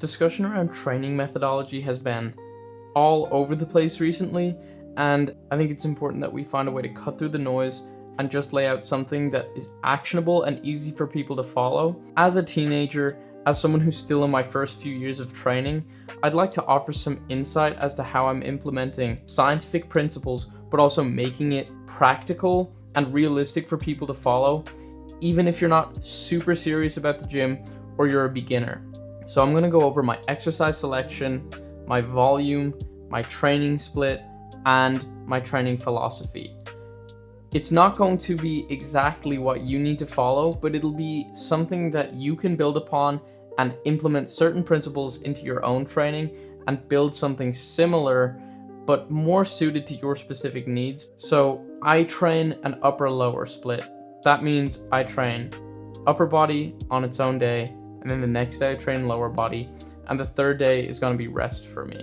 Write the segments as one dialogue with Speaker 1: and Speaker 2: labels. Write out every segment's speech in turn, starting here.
Speaker 1: Discussion around training methodology has been all over the place recently, and I think it's important that we find a way to cut through the noise and just lay out something that is actionable and easy for people to follow. As a teenager, as someone who's still in my first few years of training, I'd like to offer some insight as to how I'm implementing scientific principles, but also making it practical and realistic for people to follow, even if you're not super serious about the gym or you're a beginner. So I'm gonna go over my exercise selection, my volume, my training split, and my training philosophy. It's not going to be exactly what you need to follow, but it'll be something that you can build upon and implement certain principles into your own training and build something similar, but more suited to your specific needs. So I train an upper-lower split. That means I train upper body on its own day, and then the next day I train lower body, and the third day is going to be rest for me.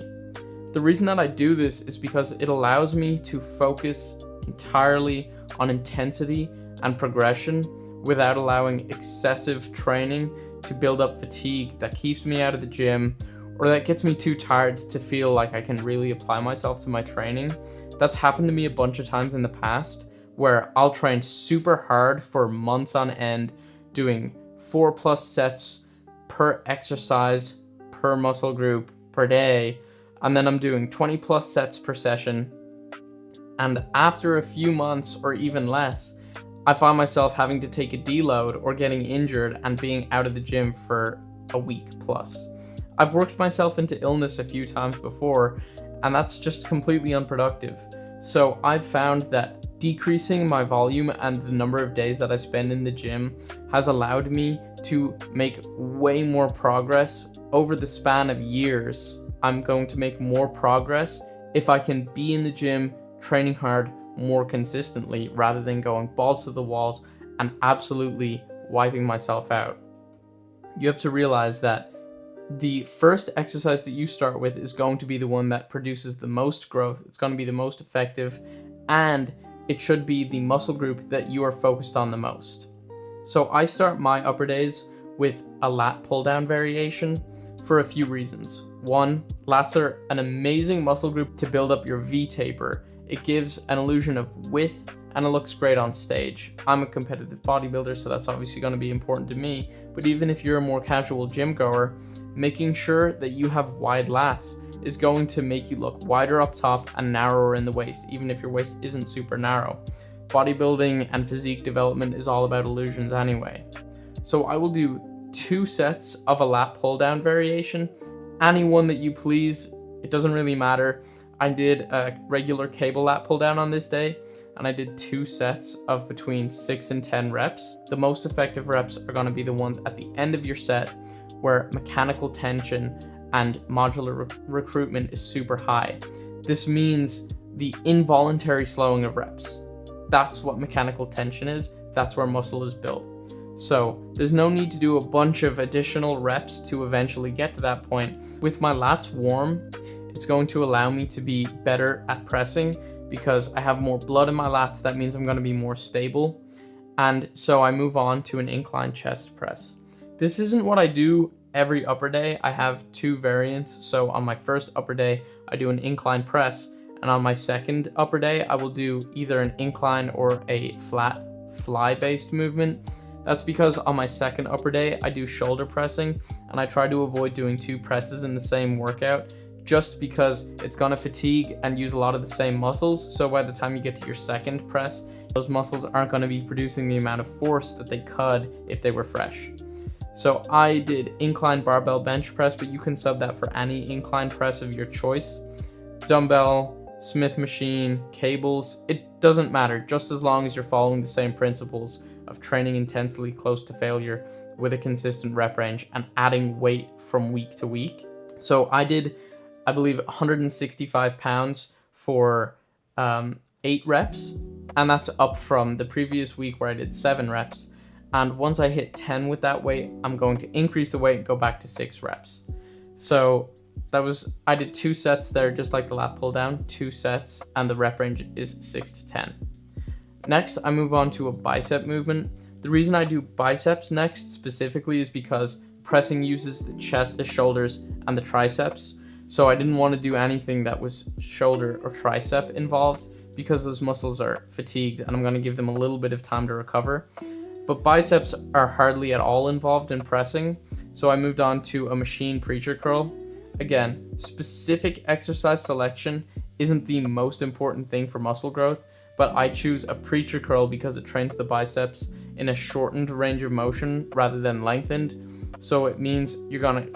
Speaker 1: The reason that I do this is because it allows me to focus entirely on intensity and progression without allowing excessive training to build up fatigue that keeps me out of the gym or that gets me too tired to feel like I can really apply myself to my training. That's happened to me a bunch of times in the past where I'll train super hard for months on end, doing 4+ sets per exercise, per muscle group, per day, and then I'm doing 20+ sets per session. And after a few months or even less, I find myself having to take a deload or getting injured and being out of the gym for a week plus. I've worked myself into illness a few times before, and that's just completely unproductive. So I've found that decreasing my volume and the number of days that I spend in the gym has allowed me to make way more progress over the span of years. I'm going to make more progress if I can be in the gym training hard more consistently rather than going balls to the walls and absolutely wiping myself out. You have to realize that the first exercise that you start with is going to be the one that produces the most growth. It's going to be the most effective, and it should be the muscle group that you are focused on the most. So I start my upper days with a lat pull down variation for a few reasons. One, lats are an amazing muscle group to build up your V taper. It gives an illusion of width and it looks great on stage. I'm a competitive bodybuilder, so that's obviously going to be important to me. But even if you're a more casual gym goer, making sure that you have wide lats is going to make you look wider up top and narrower in the waist, even if your waist isn't super narrow. Bodybuilding and physique development is all about illusions anyway. So I will do 2 sets of a lat pull down variation, any one that you please, it doesn't really matter. I did a regular cable lat pull down on this day, and I did 2 sets of between 6 and 10 reps. The most effective reps are going to be the ones at the end of your set where mechanical tension and modular recruitment is super high. This means the involuntary slowing of reps. That's what mechanical tension is. That's where muscle is built. So there's no need to do a bunch of additional reps to eventually get to that point. With my lats warm, it's going to allow me to be better at pressing because I have more blood in my lats. That means I'm going to be more stable. And so I move on to an incline chest press. This isn't what I do every upper day. I have 2 variants. So on my first upper day, I do an incline press. And on my second upper day, I will do either an incline or a flat fly-based movement. That's because on my second upper day, I do shoulder pressing, and I try to avoid doing 2 presses in the same workout just because it's going to fatigue and use a lot of the same muscles. So by the time you get to your second press, those muscles aren't going to be producing the amount of force that they could if they were fresh. So I did incline barbell bench press, but you can sub that for any incline press of your choice. Dumbbell, Smith machine, cables, it doesn't matter, just as long as you're following the same principles of training intensely close to failure with a consistent rep range and adding weight from week to week. So I did, I believe, 165 pounds for 8 reps, and that's up from the previous week where I did 7 reps. And once I hit 10 with that weight, I'm going to increase the weight and go back to 6 reps. So I did 2 sets there, just like the lat pull down, 2 sets, and the rep range is 6 to 10. Next, I move on to a bicep movement. The reason I do biceps next specifically is because pressing uses the chest, the shoulders, and the triceps. So I didn't want to do anything that was shoulder or tricep involved because those muscles are fatigued and I'm going to give them a little bit of time to recover. But biceps are hardly at all involved in pressing, so I moved on to a machine preacher curl. Again, specific exercise selection isn't the most important thing for muscle growth, but I choose a preacher curl because it trains the biceps in a shortened range of motion rather than lengthened. So it means you're gonna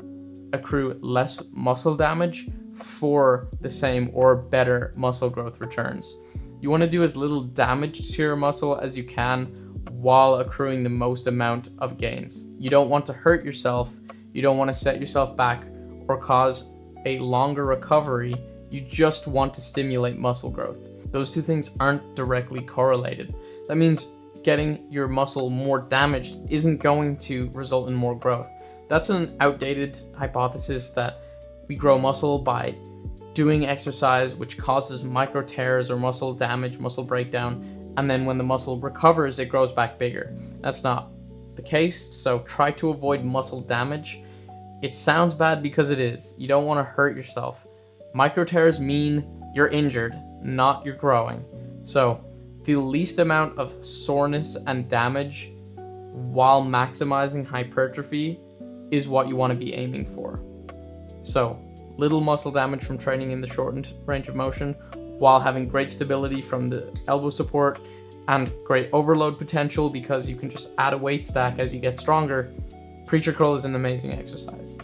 Speaker 1: accrue less muscle damage for the same or better muscle growth returns. You wanna do as little damage to your muscle as you can while accruing the most amount of gains. You don't want to hurt yourself, you don't want to set yourself back or cause a longer recovery, you just want to stimulate muscle growth. Those two things aren't directly correlated. That means getting your muscle more damaged isn't going to result in more growth. That's an outdated hypothesis that we grow muscle by doing exercise which causes micro tears or muscle damage, muscle breakdown, and then when the muscle recovers, it grows back bigger. That's not the case, so try to avoid muscle damage. It sounds bad because it is. You don't want to hurt yourself. Micro tears mean you're injured, not you're growing. So the least amount of soreness and damage while maximizing hypertrophy is what you want to be aiming for. So little muscle damage from training in the shortened range of motion while having great stability from the elbow support and great overload potential because you can just add a weight stack as you get stronger. Preacher curl is an amazing exercise.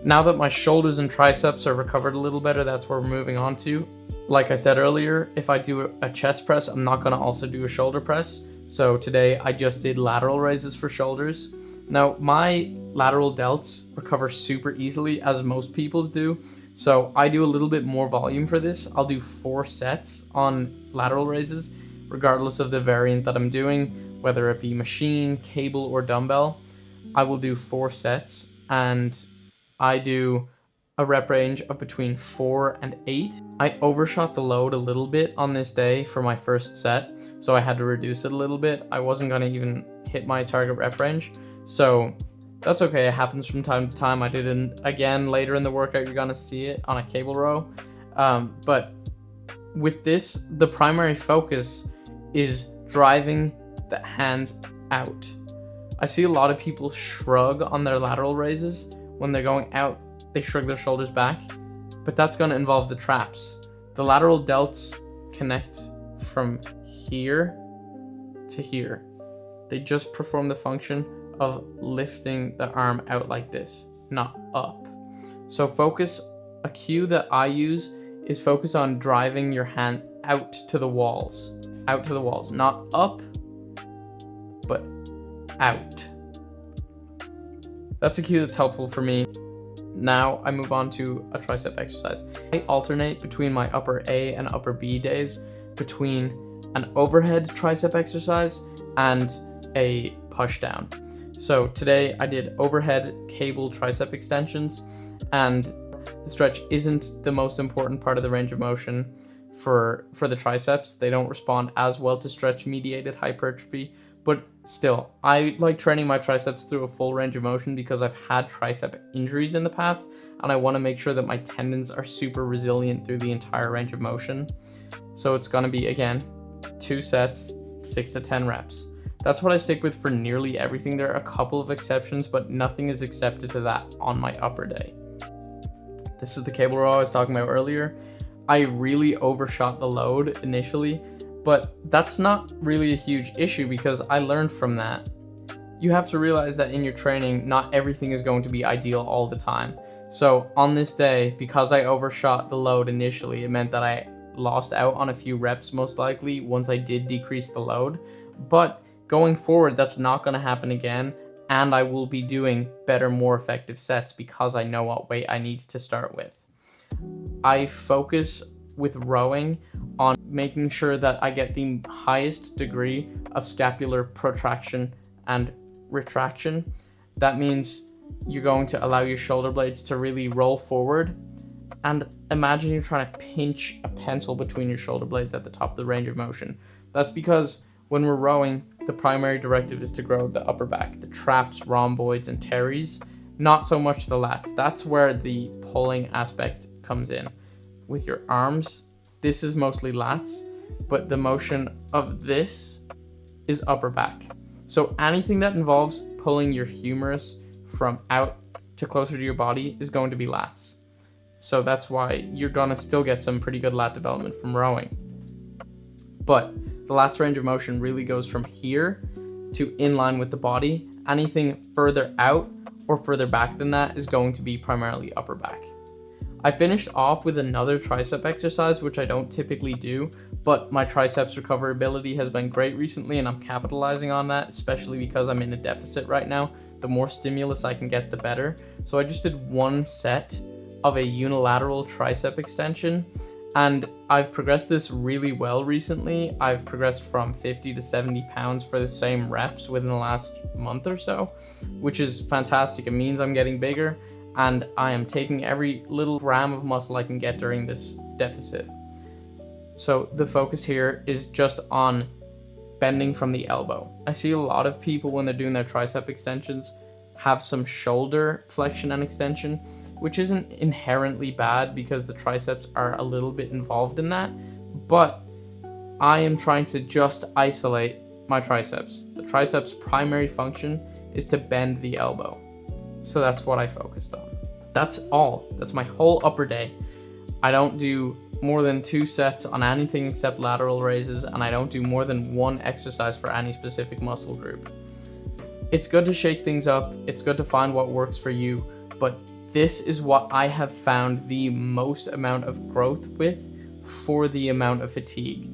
Speaker 1: Now that my shoulders and triceps are recovered a little better, that's where we're moving on to. Like I said earlier, if I do a chest press, I'm not going to also do a shoulder press. So today I just did lateral raises for shoulders. Now my lateral delts recover super easily, as most people's do. So I do a little bit more volume for this. I'll do 4 sets on lateral raises, regardless of the variant that I'm doing, whether it be machine, cable, or dumbbell. I will do 4 sets, and I do a rep range of between 4 and 8. I overshot the load a little bit on this day for my first set, so I had to reduce it a little bit. I wasn't going to even hit my target rep range, so that's okay. It happens from time to time. I did it again later in the workout. You're going to see it on a cable row. But with this, the primary focus is driving the hands out. I see a lot of people shrug on their lateral raises. When they're going out, they shrug their shoulders back, but that's going to involve the traps. The lateral delts connect from here to here. They just perform the function of lifting the arm out like this, not up. So a cue that I use is focus on driving your hands out to the walls, not up, but out. That's a cue that's helpful for me. Now I move on to a tricep exercise. I alternate between my upper A and upper B days between an overhead tricep exercise and a push down. So today I did overhead cable tricep extensions, and the stretch isn't the most important part of the range of motion for the triceps. They don't respond as well to stretch mediated hypertrophy, but still, I like training my triceps through a full range of motion because I've had tricep injuries in the past, and I want to make sure that my tendons are super resilient through the entire range of motion. So it's going to be, again, 2 sets, 6 to 10 reps. That's what I stick with for nearly everything. There are a couple of exceptions, but nothing is accepted to that on my upper day. This is the cable row I was talking about earlier. I really overshot the load initially, but that's not really a huge issue because I learned from that. You have to realize that in your training, not everything is going to be ideal all the time. So on this day, because I overshot the load initially, it meant that I lost out on a few reps most likely once I did decrease the load. But going forward, that's not going to happen again, and I will be doing better, more effective sets because I know what weight I need to start with. I focus with rowing on making sure that I get the highest degree of scapular protraction and retraction. That means you're going to allow your shoulder blades to really roll forward, and imagine you're trying to pinch a pencil between your shoulder blades at the top of the range of motion. That's because when we're rowing, the primary directive is to grow the upper back, the traps, rhomboids, and teres, not so much the lats. That's where the pulling aspect comes in. With your arms, this is mostly lats, but the motion of this is upper back. So anything that involves pulling your humerus from out to closer to your body is going to be lats. So that's why you're gonna still get some pretty good lat development from rowing. But the lats range of motion really goes from here to in line with the body. Anything further out or further back than that is going to be primarily upper back. I finished off with another tricep exercise, which I don't typically do, but my triceps recoverability has been great recently and I'm capitalizing on that, especially because I'm in a deficit right now. The more stimulus I can get, the better. So I just did one set of a unilateral tricep extension, and I've progressed this really well recently. I've progressed from 50 to 70 pounds for the same reps within the last month or so, which is fantastic. It means I'm getting bigger and I am taking every little gram of muscle I can get during this deficit. So the focus here is just on bending from the elbow. I see a lot of people when they're doing their tricep extensions have some shoulder flexion and extension, which isn't inherently bad because the triceps are a little bit involved in that, but I am trying to just isolate my triceps. The triceps' primary function is to bend the elbow. So that's what I focused on. That's all. That's my whole upper day. I don't do more than 2 sets on anything except lateral raises, and I don't do more than 1 exercise for any specific muscle group. It's good to shake things up. It's good to find what works for you, but this is what I have found the most amount of growth with for the amount of fatigue.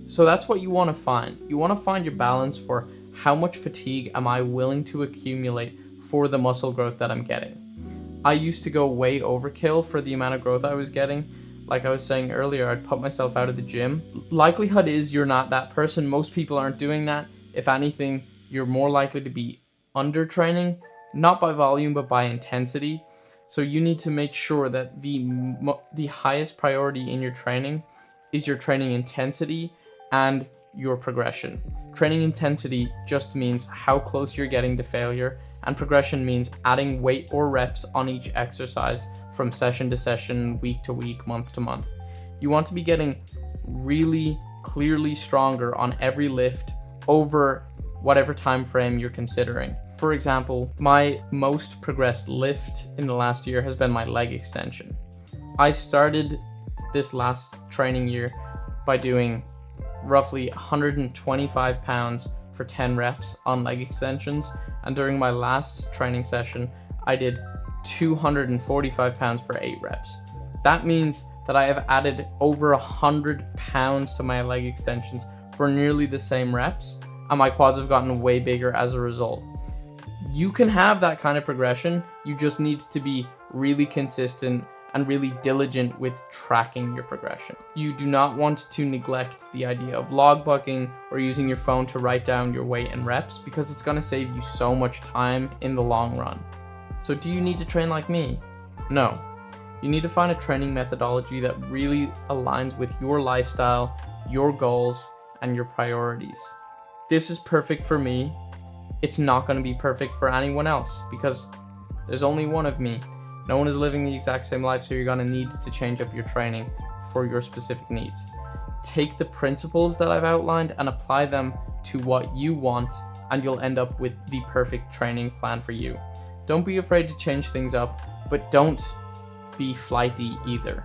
Speaker 1: So that's what you want to find. You want to find your balance for how much fatigue am I willing to accumulate for the muscle growth that I'm getting. I used to go way overkill for the amount of growth I was getting. Like I was saying earlier, I'd put myself out of the gym. Likelihood is you're not that person. Most people aren't doing that. If anything, you're more likely to be under training, not by volume, but by intensity. So you need to make sure that the highest priority in your training is your training intensity and your progression. Training intensity just means how close you're getting to failure, and progression means adding weight or reps on each exercise from session to session, week to week, month to month. You want to be getting really clearly stronger on every lift over whatever time frame you're considering. For example, my most progressed lift in the last year has been my leg extension. I started this last training year by doing roughly 125 pounds for 10 reps on leg extensions, and during my last training session I did 245 pounds for 8 reps. That means that I have added over 100 pounds to my leg extensions for nearly the same reps, and my quads have gotten way bigger as a result. You can have that kind of progression, you just need to be really consistent and really diligent with tracking your progression. You do not want to neglect the idea of logbooking or using your phone to write down your weight and reps, because it's going to save you so much time in the long run. So do you need to train like me? No. You need to find a training methodology that really aligns with your lifestyle, your goals, and your priorities. This is perfect for me. It's not going to be perfect for anyone else because there's only one of me. No one is living the exact same life, so you're going to need to change up your training for your specific needs. Take the principles that I've outlined and apply them to what you want, and you'll end up with the perfect training plan for you. Don't be afraid to change things up, but don't be flighty either.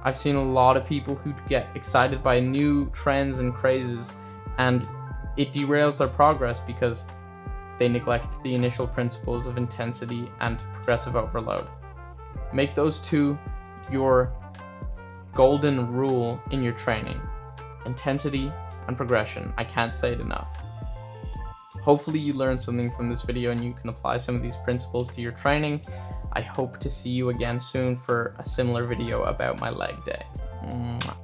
Speaker 1: I've seen a lot of people who get excited by new trends and crazes, and it derails their progress because they neglect the initial principles of intensity and progressive overload. Make those two your golden rule in your training: intensity and progression. I can't say it enough. Hopefully you learned something from this video and you can apply some of these principles to your training. I hope to see you again soon for a similar video about my leg day. Mwah.